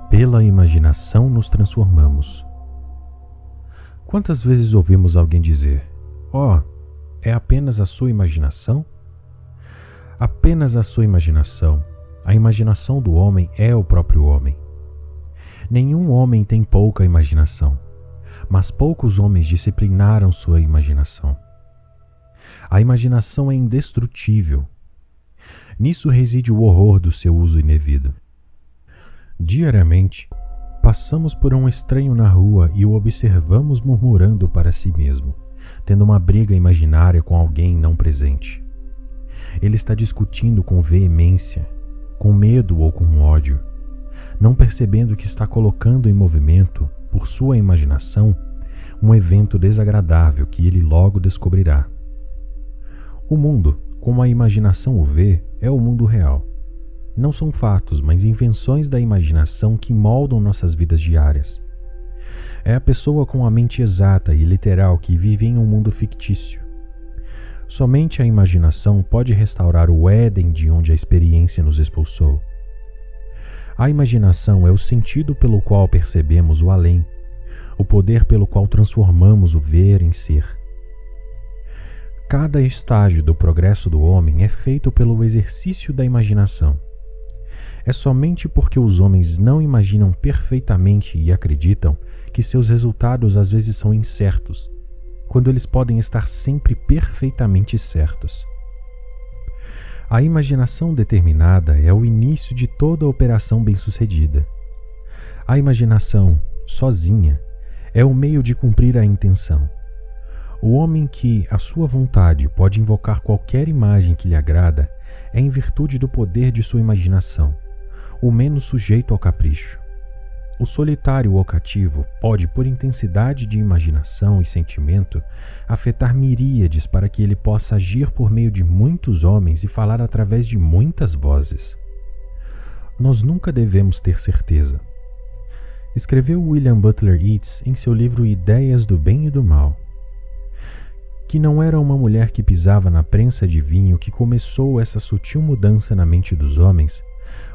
Pela imaginação nos transformamos. Quantas vezes ouvimos alguém dizer: "Oh, é apenas a sua imaginação?" Apenas a sua imaginação. A imaginação do homem é o próprio homem. Nenhum homem tem pouca imaginação, mas poucos homens disciplinaram sua imaginação. A imaginação é indestrutível. Nisso reside o horror do seu uso indevido. Diariamente, passamos por um estranho na rua e o observamos murmurando para si mesmo, tendo uma briga imaginária com alguém não presente. Ele está discutindo com veemência, com medo ou com ódio, não percebendo que está colocando em movimento, por sua imaginação, um evento desagradável que ele logo descobrirá. O mundo, como a imaginação o vê, é o mundo real. Não são fatos, mas invenções da imaginação que moldam nossas vidas diárias. É a pessoa com a mente exata e literal que vive em um mundo fictício. Somente a imaginação pode restaurar o Éden de onde a experiência nos expulsou. A imaginação é o sentido pelo qual percebemos o além, o poder pelo qual transformamos o ver em ser. Cada estágio do progresso do homem é feito pelo exercício da imaginação. É somente porque os homens não imaginam perfeitamente e acreditam que seus resultados às vezes são incertos, quando eles podem estar sempre perfeitamente certos. A imaginação determinada é o início de toda operação bem-sucedida. A imaginação, sozinha, é o meio de cumprir a intenção. O homem que, à sua vontade, pode invocar qualquer imagem que lhe agrada é em virtude do poder de sua imaginação, o menos sujeito ao capricho. O solitário ou cativo pode, por intensidade de imaginação e sentimento, afetar miríades para que ele possa agir por meio de muitos homens e falar através de muitas vozes. Nós nunca devemos ter certeza. Escreveu William Butler Yeats em seu livro Ideias do Bem e do Mal, que não era uma mulher que pisava na prensa de vinho que começou essa sutil mudança na mente dos homens,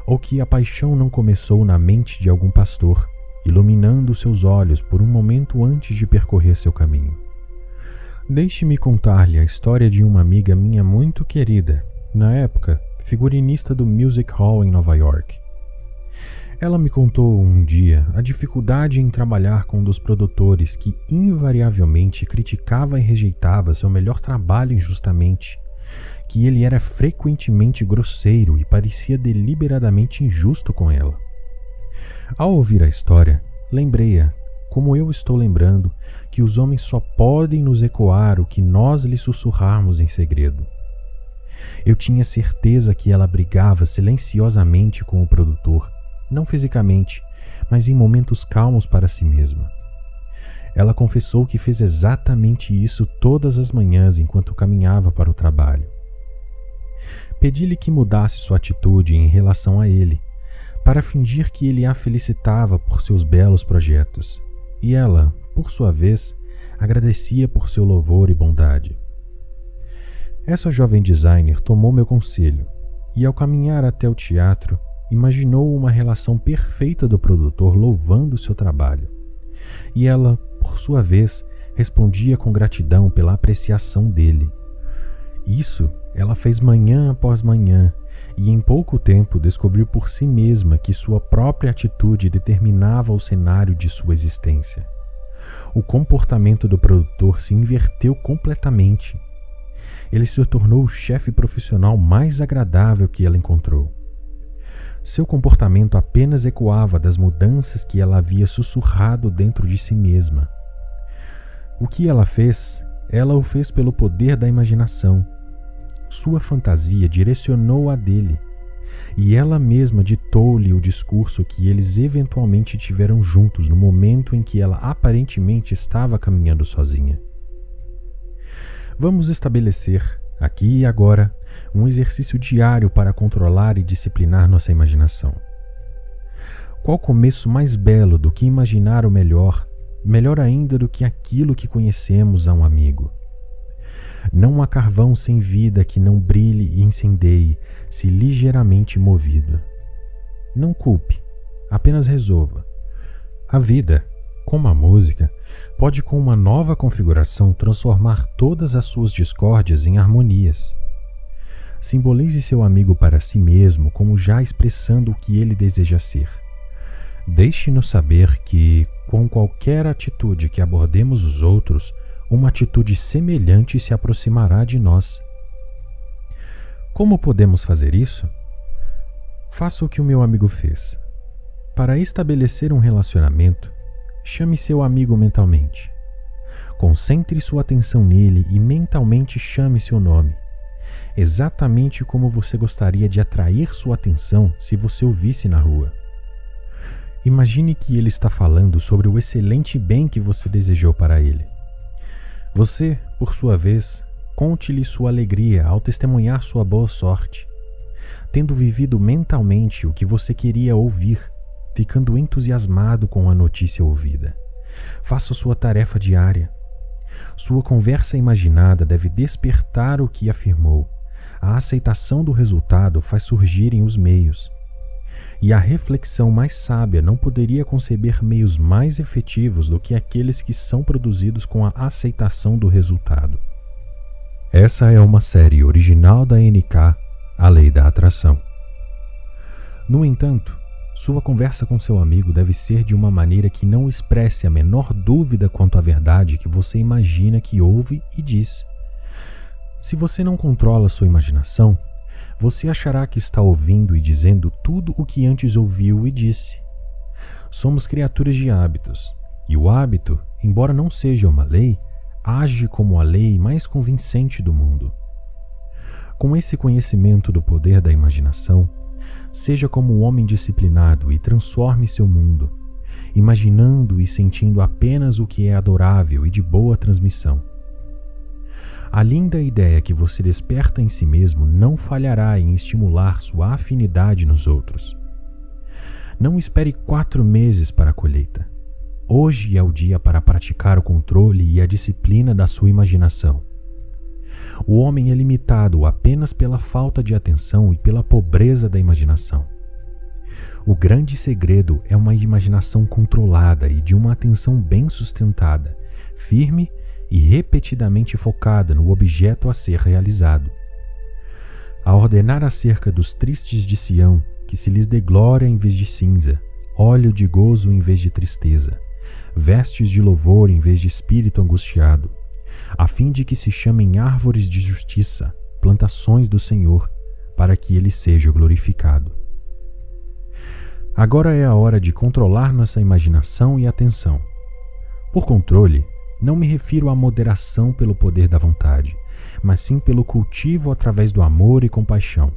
ou que a paixão não começou na mente de algum pastor, iluminando seus olhos por um momento antes de percorrer seu caminho. Deixe-me contar-lhe a história de uma amiga minha muito querida, na época, figurinista do Music Hall em Nova York. Ela me contou um dia a dificuldade em trabalhar com um dos produtores que invariavelmente criticava e rejeitava seu melhor trabalho injustamente, que ele era frequentemente grosseiro e parecia deliberadamente injusto com ela. Ao ouvir a história, lembrei-a, como eu estou lembrando, que os homens só podem nos ecoar o que nós lhes sussurrarmos em segredo. Eu tinha certeza que ela brigava silenciosamente com o produtor, não fisicamente, mas em momentos calmos para si mesma. Ela confessou que fez exatamente isso todas as manhãs enquanto caminhava para o trabalho. Pedi-lhe que mudasse sua atitude em relação a ele, para fingir que ele a felicitava por seus belos projetos, e ela, por sua vez, agradecia por seu louvor e bondade. Essa jovem designer tomou meu conselho, e ao caminhar até o teatro, imaginou uma relação perfeita do produtor louvando seu trabalho, e ela, por sua vez, respondia com gratidão pela apreciação dele. Isso ela fez manhã após manhã, e em pouco tempo descobriu por si mesma que sua própria atitude determinava o cenário de sua existência. O comportamento do produtor se inverteu completamente. Ele se tornou o chefe profissional mais agradável que ela encontrou. Seu comportamento apenas ecoava das mudanças que ela havia sussurrado dentro de si mesma. O que ela o fez pelo poder da imaginação. Sua fantasia direcionou a dele, e ela mesma ditou-lhe o discurso que eles eventualmente tiveram juntos no momento em que ela aparentemente estava caminhando sozinha. Vamos estabelecer, aqui e agora, um exercício diário para controlar e disciplinar nossa imaginação. Qual começo mais belo do que imaginar o melhor, melhor ainda do que aquilo que conhecemos a um amigo? Não há carvão sem vida que não brilhe e incendeie, se ligeiramente movido. Não culpe, apenas resolva. A vida, como a música, pode com uma nova configuração transformar todas as suas discórdias em harmonias. Simbolize seu amigo para si mesmo como já expressando o que ele deseja ser. Deixe-nos saber que, com qualquer atitude que abordemos os outros, uma atitude semelhante se aproximará de nós. Como podemos fazer isso? Faça o que o meu amigo fez. Para estabelecer um relacionamento, chame seu amigo mentalmente. Concentre sua atenção nele e mentalmente chame seu nome, exatamente como você gostaria de atrair sua atenção se você o visse na rua. Imagine que ele está falando sobre o excelente bem que você desejou para ele. Você, por sua vez, conte-lhe sua alegria ao testemunhar sua boa sorte, tendo vivido mentalmente o que você queria ouvir, ficando entusiasmado com a notícia ouvida. Faça sua tarefa diária. Sua conversa imaginada deve despertar o que afirmou. A aceitação do resultado faz surgirem os meios. E a reflexão mais sábia não poderia conceber meios mais efetivos do que aqueles que são produzidos com a aceitação do resultado. Essa é uma série original da NK, A Lei da Atração. No entanto, sua conversa com seu amigo deve ser de uma maneira que não expresse a menor dúvida quanto à verdade que você imagina que ouve e diz. Se você não controla sua imaginação, você achará que está ouvindo e dizendo tudo o que antes ouviu e disse. Somos criaturas de hábitos, e o hábito, embora não seja uma lei, age como a lei mais convincente do mundo. Com esse conhecimento do poder da imaginação, seja como um homem disciplinado e transforme seu mundo, imaginando e sentindo apenas o que é adorável e de boa transmissão. A linda ideia que você desperta em si mesmo não falhará em estimular sua afinidade nos outros. Não espere 4 meses para a colheita. Hoje é o dia para praticar o controle e a disciplina da sua imaginação. O homem é limitado apenas pela falta de atenção e pela pobreza da imaginação. O grande segredo é uma imaginação controlada e de uma atenção bem sustentada, firme e repetidamente focada no objeto a ser realizado. A ordenar acerca dos tristes de Sião, que se lhes dê glória em vez de cinza, óleo de gozo em vez de tristeza, vestes de louvor em vez de espírito angustiado, a fim de que se chamem árvores de justiça, plantações do Senhor, para que ele seja glorificado. Agora é a hora de controlar nossa imaginação e atenção. Por controle, não me refiro à moderação pelo poder da vontade, mas sim pelo cultivo através do amor e compaixão.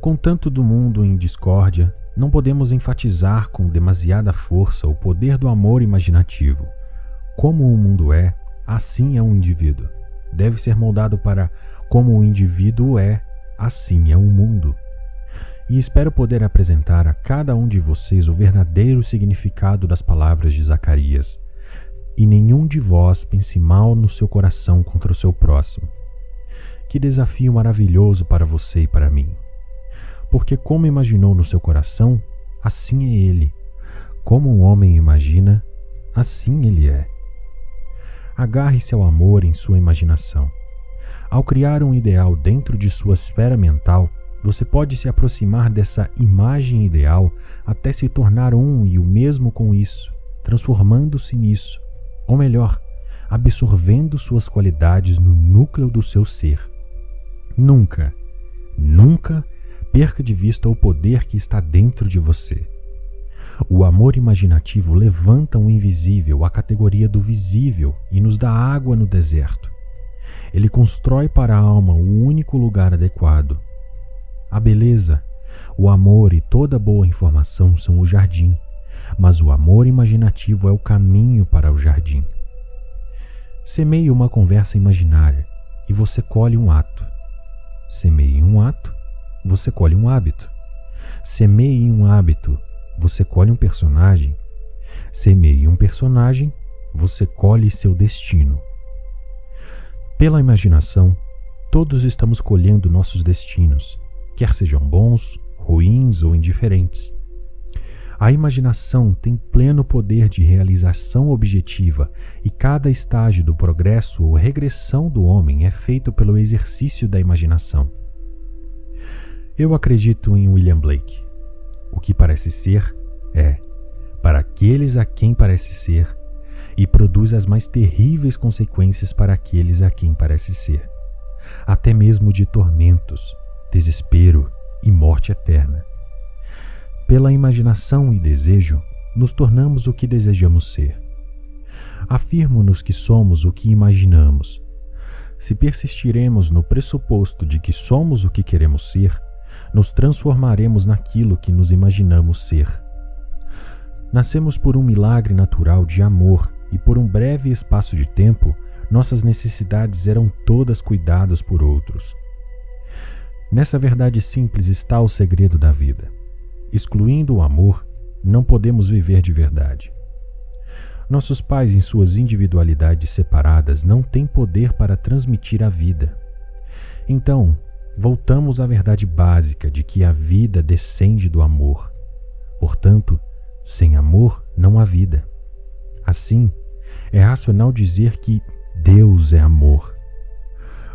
Com tanto do mundo em discórdia, não podemos enfatizar com demasiada força o poder do amor imaginativo. Como o mundo é, assim é um indivíduo. Deve ser moldado para como o indivíduo é, assim é o mundo. E espero poder apresentar a cada um de vocês o verdadeiro significado das palavras de Zacarias. E nenhum de vós pense mal no seu coração contra o seu próximo. Que desafio maravilhoso para você e para mim. Porque como imaginou no seu coração, assim é ele. Como um homem imagina, assim ele é. Agarre-se ao amor em sua imaginação. Ao criar um ideal dentro de sua esfera mental, você pode se aproximar dessa imagem ideal até se tornar um e o mesmo com isso, transformando-se nisso. Ou melhor, absorvendo suas qualidades no núcleo do seu ser. Nunca, nunca perca de vista o poder que está dentro de você. O amor imaginativo levanta o invisível à categoria do visível e nos dá água no deserto. Ele constrói para a alma o único lugar adequado. A beleza, o amor e toda boa informação são o jardim, mas o amor imaginativo é o caminho para o jardim. Semeie uma conversa imaginária e você colhe um ato. Semeie um ato, você colhe um hábito. Semeie um hábito, você colhe um personagem. Semeie um personagem, você colhe seu destino. Pela imaginação, todos estamos colhendo nossos destinos, quer sejam bons, ruins ou indiferentes. A imaginação tem pleno poder de realização objetiva e cada estágio do progresso ou regressão do homem é feito pelo exercício da imaginação. Eu acredito em William Blake. O que parece ser é, para aqueles a quem parece ser, e produz as mais terríveis consequências para aqueles a quem parece ser, até mesmo de tormentos, desespero e morte eterna. Pela imaginação e desejo, nos tornamos o que desejamos ser. Afirmo-nos que somos o que imaginamos. Se persistiremos no pressuposto de que somos o que queremos ser, nos transformaremos naquilo que nos imaginamos ser. Nascemos por um milagre natural de amor e por um breve espaço de tempo, nossas necessidades eram todas cuidadas por outros. Nessa verdade simples está o segredo da vida. Excluindo o amor, não podemos viver de verdade. Nossos pais, em suas individualidades separadas, não têm poder para transmitir a vida. Então, voltamos à verdade básica de que a vida descende do amor. Portanto, sem amor não há vida. Assim, é racional dizer que Deus é amor.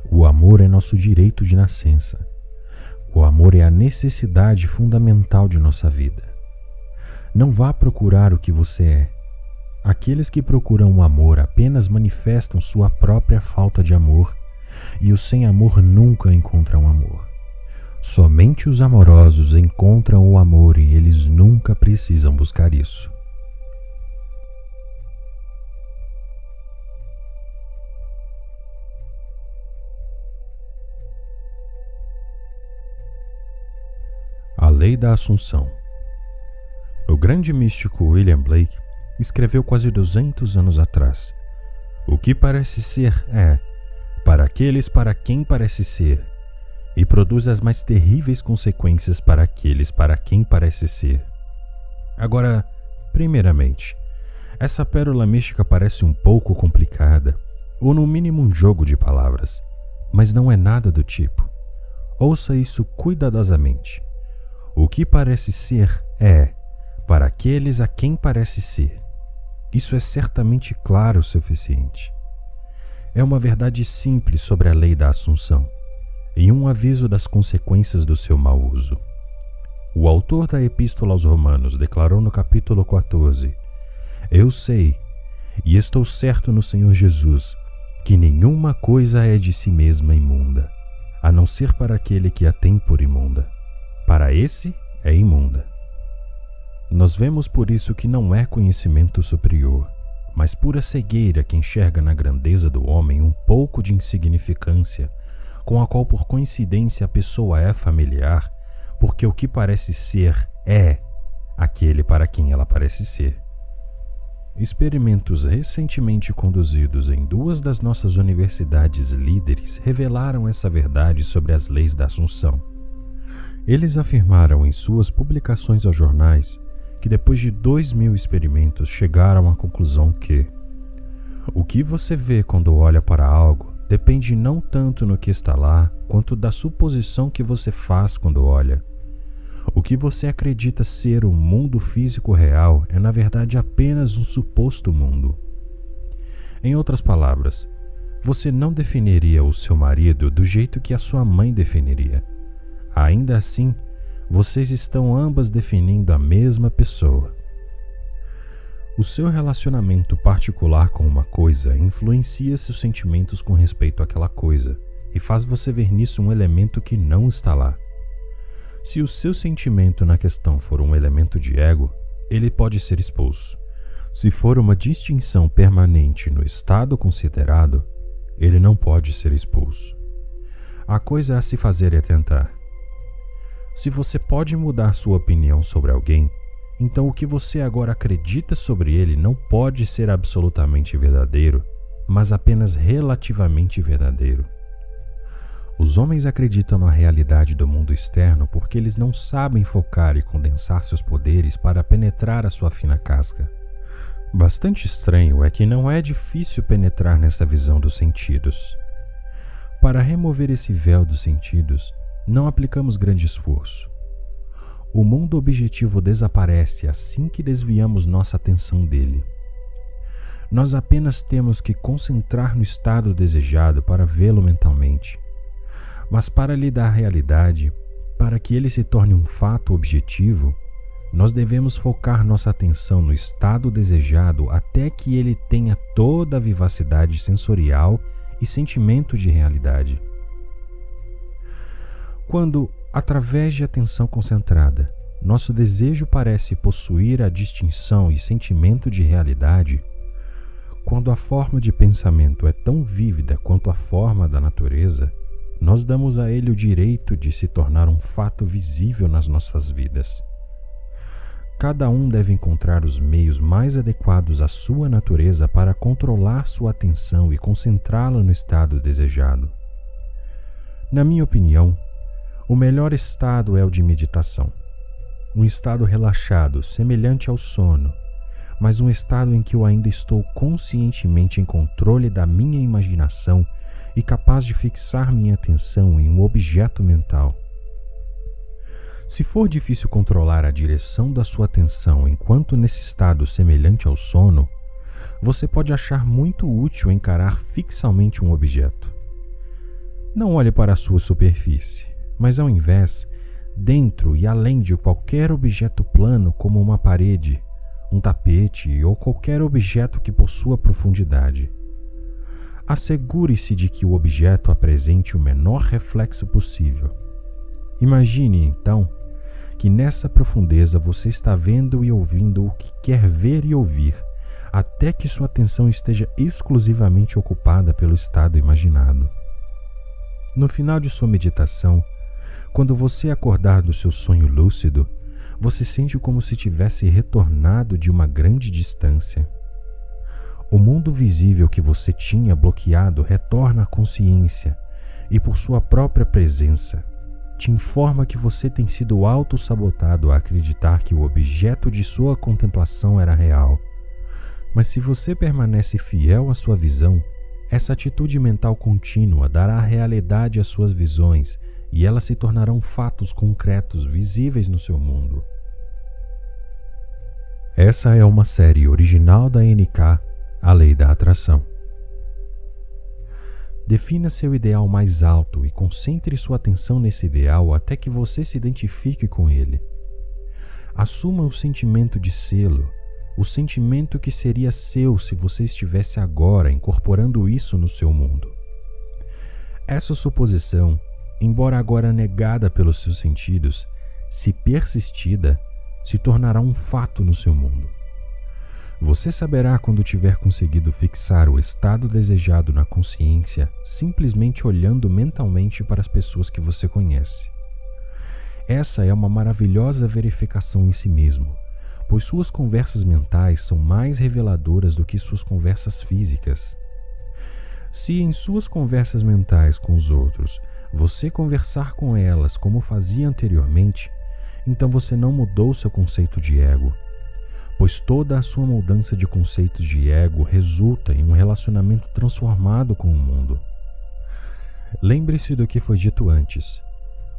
O amor é nosso direito de nascença. O amor é a necessidade fundamental de nossa vida. Não vá procurar o que você é. Aqueles que procuram o amor apenas manifestam sua própria falta de amor, e os sem amor nunca encontram amor. Somente os amorosos encontram o amor e eles nunca precisam buscar isso. A Lei da Assunção. O grande místico William Blake escreveu quase 200 anos atrás: o que parece ser é, para aqueles para quem parece ser, e produz as mais terríveis consequências para aqueles para quem parece ser. Agora, primeiramente, essa pérola mística parece um pouco complicada, ou no mínimo um jogo de palavras, mas não é nada do tipo. Ouça isso cuidadosamente. O que parece ser é, para aqueles a quem parece ser. Isso é certamente claro o suficiente. É uma verdade simples sobre a lei da Assunção e um aviso das consequências do seu mau uso. O autor da Epístola aos Romanos declarou no capítulo 14: eu sei, e estou certo no Senhor Jesus, que nenhuma coisa é de si mesma imunda, a não ser para aquele que a tem por imunda. Para esse é imunda. Nós vemos por isso que não é conhecimento superior, mas pura cegueira que enxerga na grandeza do homem um pouco de insignificância, com a qual por coincidência a pessoa é familiar, porque o que parece ser é aquele para quem ela parece ser. Experimentos recentemente conduzidos em 2 das nossas universidades líderes revelaram essa verdade sobre as leis da Assunção. Eles afirmaram em suas publicações aos jornais que depois de 2.000 experimentos chegaram à conclusão que o que você vê quando olha para algo depende não tanto no que está lá, quanto da suposição que você faz quando olha. O que você acredita ser o mundo físico real é na verdade apenas um suposto mundo. Em outras palavras, você não definiria o seu marido do jeito que a sua mãe definiria. Ainda assim, vocês estão ambas definindo a mesma pessoa. O seu relacionamento particular com uma coisa influencia seus sentimentos com respeito àquela coisa e faz você ver nisso um elemento que não está lá. Se o seu sentimento na questão for um elemento de ego, ele pode ser expulso. Se for uma distinção permanente no estado considerado, ele não pode ser expulso. A coisa a se fazer é tentar. Se você pode mudar sua opinião sobre alguém, então o que você agora acredita sobre ele não pode ser absolutamente verdadeiro, mas apenas relativamente verdadeiro. Os homens acreditam na realidade do mundo externo porque eles não sabem focar e condensar seus poderes para penetrar a sua fina casca. Bastante estranho é que não é difícil penetrar nessa visão dos sentidos. Para remover esse véu dos sentidos, não aplicamos grande esforço. O mundo objetivo desaparece assim que desviamos nossa atenção dele. Nós apenas temos que concentrar no estado desejado para vê-lo mentalmente. Mas para lhe dar realidade, para que ele se torne um fato objetivo, nós devemos focar nossa atenção no estado desejado até que ele tenha toda a vivacidade sensorial e sentimento de realidade. Quando, através de atenção concentrada, nosso desejo parece possuir a distinção e sentimento de realidade, quando a forma de pensamento é tão vívida quanto a forma da natureza, nós damos a ele o direito de se tornar um fato visível nas nossas vidas. Cada um deve encontrar os meios mais adequados à sua natureza para controlar sua atenção e concentrá-la no estado desejado. Na minha opinião, o melhor estado é o de meditação. Um estado relaxado, semelhante ao sono, mas um estado em que eu ainda estou conscientemente em controle da minha imaginação e capaz de fixar minha atenção em um objeto mental. Se for difícil controlar a direção da sua atenção enquanto nesse estado semelhante ao sono, você pode achar muito útil encarar fixamente um objeto. Não olhe para a sua superfície, mas ao invés, dentro e além de qualquer objeto plano como uma parede, um tapete ou qualquer objeto que possua profundidade. Assegure-se de que o objeto apresente o menor reflexo possível. Imagine, então, que nessa profundeza você está vendo e ouvindo o que quer ver e ouvir, até que sua atenção esteja exclusivamente ocupada pelo estado imaginado. No final de sua meditação, quando você acordar do seu sonho lúcido, você sente como se tivesse retornado de uma grande distância. O mundo visível que você tinha bloqueado retorna à consciência e, por sua própria presença, te informa que você tem sido auto-sabotado a acreditar que o objeto de sua contemplação era real. Mas se você permanece fiel à sua visão, essa atitude mental contínua dará realidade às suas visões e elas se tornarão fatos concretos visíveis no seu mundo. Essa é uma série original da NK, A Lei da Atração. Defina seu ideal mais alto e concentre sua atenção nesse ideal até que você se identifique com ele. Assuma o sentimento de sê-lo, o sentimento que seria seu se você estivesse agora incorporando isso no seu mundo. Essa suposição, embora agora negada pelos seus sentidos, se persistida, se tornará um fato no seu mundo. Você saberá quando tiver conseguido fixar o estado desejado na consciência simplesmente olhando mentalmente para as pessoas que você conhece. Essa é uma maravilhosa verificação em si mesmo, pois suas conversas mentais são mais reveladoras do que suas conversas físicas. Se em suas conversas mentais com os outros você conversar com elas como fazia anteriormente, então você não mudou seu conceito de ego, pois toda a sua mudança de conceitos de ego resulta em um relacionamento transformado com o mundo. Lembre-se do que foi dito antes.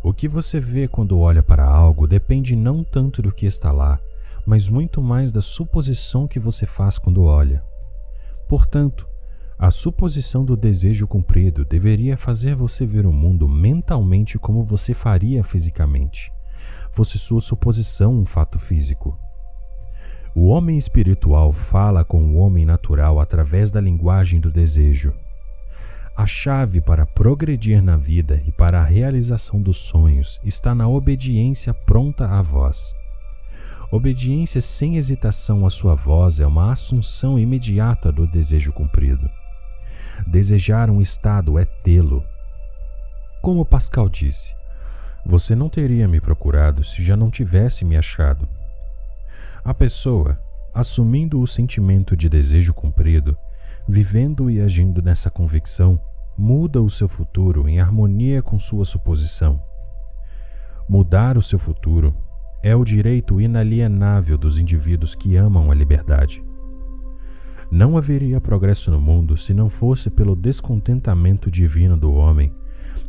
O que você vê quando olha para algo depende não tanto do que está lá, mas muito mais da suposição que você faz quando olha. Portanto, a suposição do desejo cumprido deveria fazer você ver o mundo mentalmente como você faria fisicamente, fosse sua suposição um fato físico. O homem espiritual fala com o homem natural através da linguagem do desejo. A chave para progredir na vida e para a realização dos sonhos está na obediência pronta à voz. Obediência sem hesitação à sua voz é uma assunção imediata do desejo cumprido. Desejar um estado é tê-lo. Como Pascal disse, você não teria me procurado se já não tivesse me achado. A pessoa, assumindo o sentimento de desejo cumprido, vivendo e agindo nessa convicção, muda o seu futuro em harmonia com sua suposição. Mudar o seu futuro é o direito inalienável dos indivíduos que amam a liberdade. Não haveria progresso no mundo se não fosse pelo descontentamento divino do homem,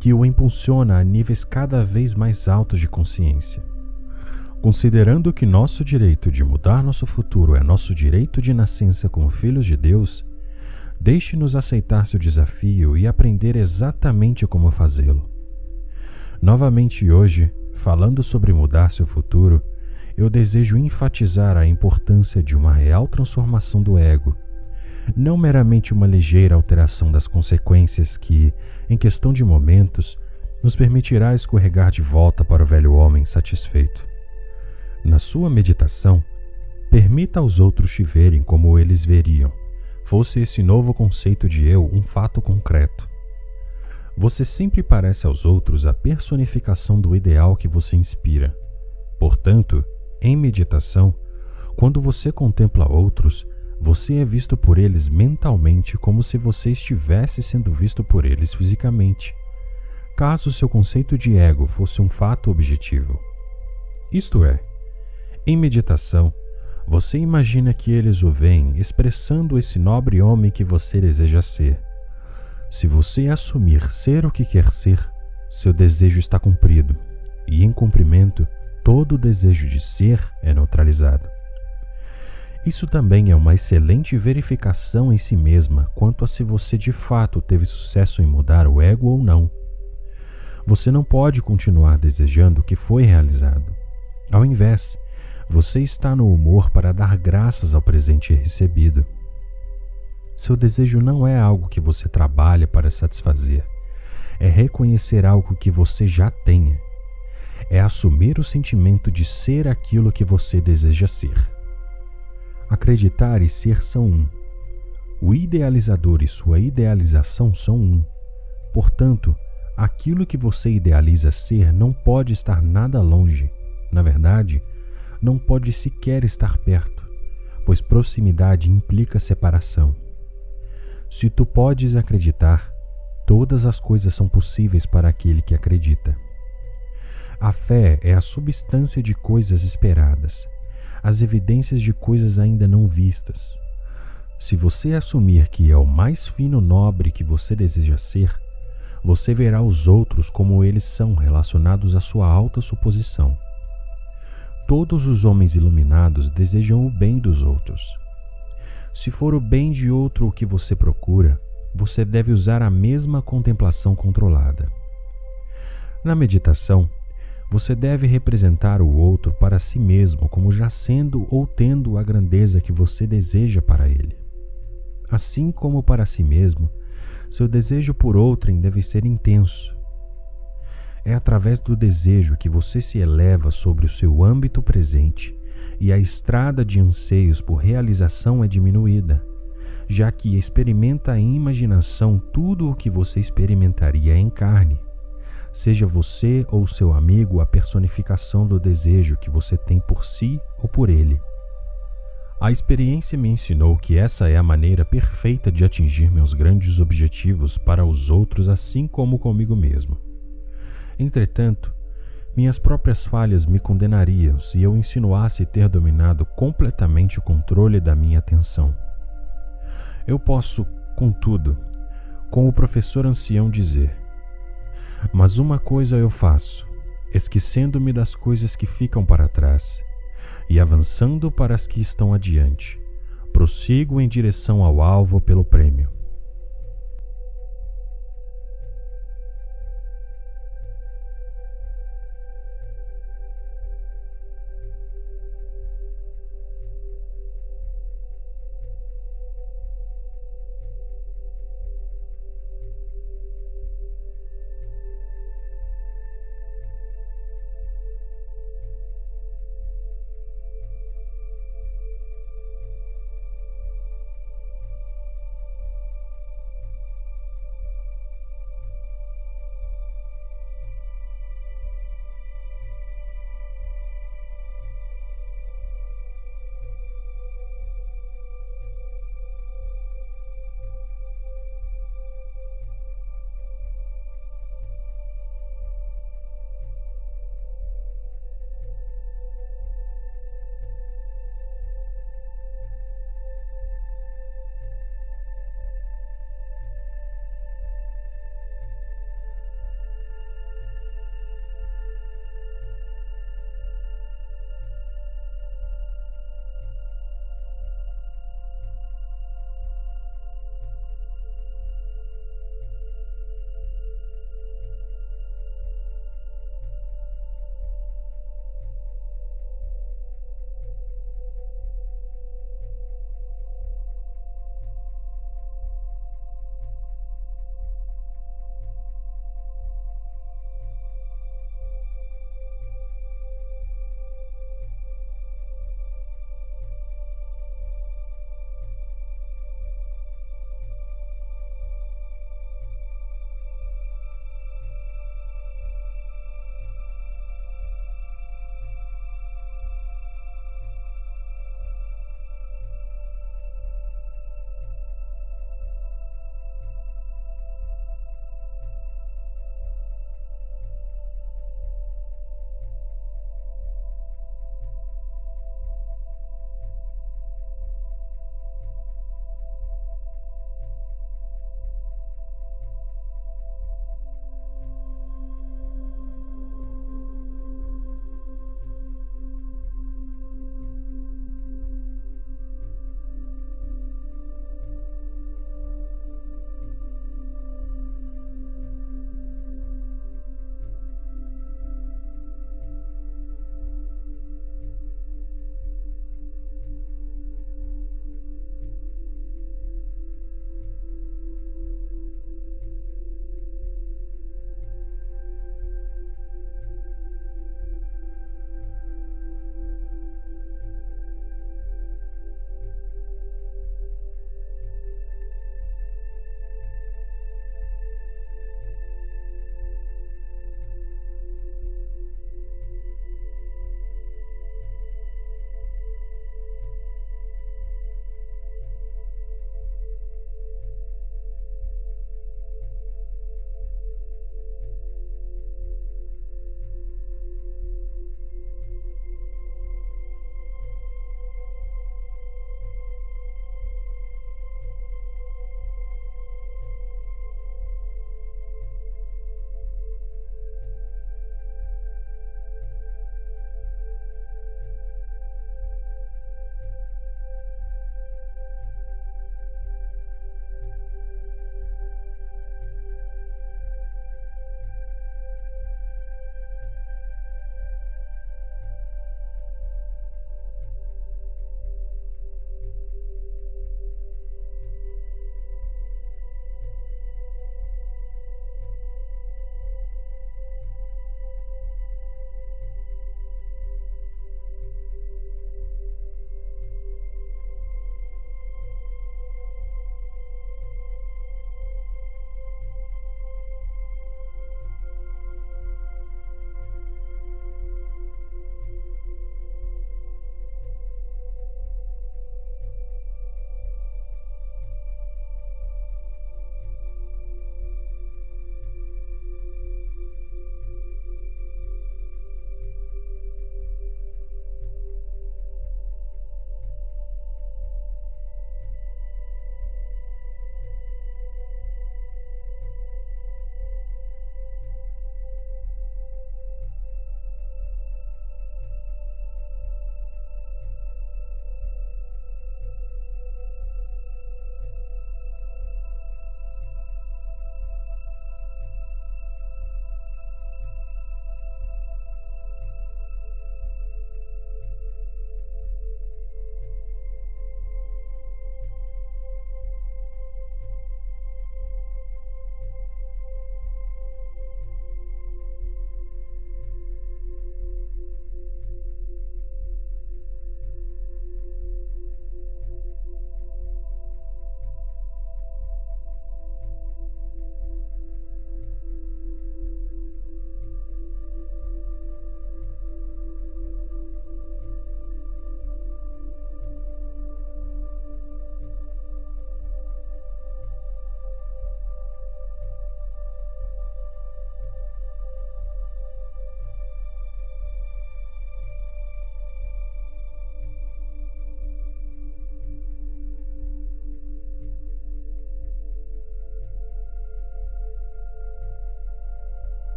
que o impulsiona a níveis cada vez mais altos de consciência. Considerando que nosso direito de mudar nosso futuro é nosso direito de nascença como filhos de Deus, deixe-nos aceitar seu desafio e aprender exatamente como fazê-lo. Novamente hoje, falando sobre mudar seu futuro, eu desejo enfatizar a importância de uma real transformação do ego, não meramente uma ligeira alteração das consequências que, em questão de momentos, nos permitirá escorregar de volta para o velho homem satisfeito. Na sua meditação, permita aos outros te verem como eles veriam, fosse esse novo conceito de eu um fato concreto. Você sempre parece aos outros a personificação do ideal que você inspira. Portanto, em meditação, quando você contempla outros, você é visto por eles mentalmente como se você estivesse sendo visto por eles fisicamente, caso seu conceito de ego fosse um fato objetivo. Isto é, em meditação, você imagina que eles o veem expressando esse nobre homem que você deseja ser. Se você assumir ser o que quer ser, seu desejo está cumprido, e em cumprimento, todo o desejo de ser é neutralizado. Isso também é uma excelente verificação em si mesma quanto a se você de fato teve sucesso em mudar o ego ou não. Você não pode continuar desejando o que foi realizado. Ao invés, você está no humor para dar graças ao presente recebido. Seu desejo não é algo que você trabalha para satisfazer. É reconhecer algo que você já tenha. É assumir o sentimento de ser aquilo que você deseja ser. Acreditar e ser são um. O idealizador e sua idealização são um. Portanto, aquilo que você idealiza ser não pode estar nada longe. Na verdade, não pode sequer estar perto, pois proximidade implica separação. Se tu podes acreditar, todas as coisas são possíveis para aquele que acredita. A fé é a substância de coisas esperadas, as evidências de coisas ainda não vistas. Se você assumir que é o mais fino nobre que você deseja ser, você verá os outros como eles são relacionados à sua alta suposição. Todos os homens iluminados desejam o bem dos outros. Se for o bem de outro o que você procura, você deve usar a mesma contemplação controlada. Na meditação, você deve representar o outro para si mesmo como já sendo ou tendo a grandeza que você deseja para ele. Assim como para si mesmo, seu desejo por outrem deve ser intenso. É através do desejo que você se eleva sobre o seu âmbito presente e a estrada de anseios por realização é diminuída, já que experimenta em imaginação tudo o que você experimentaria em carne. Seja você ou seu amigo a personificação do desejo que você tem por si ou por ele. A experiência me ensinou que essa é a maneira perfeita de atingir meus grandes objetivos para os outros, assim como comigo mesmo. Entretanto, minhas próprias falhas me condenariam se eu insinuasse ter dominado completamente o controle da minha atenção. Eu posso, contudo, com o professor ancião dizer: mas uma coisa eu faço, esquecendo-me das coisas que ficam para trás e avançando para as que estão adiante, prossigo em direção ao alvo pelo prêmio.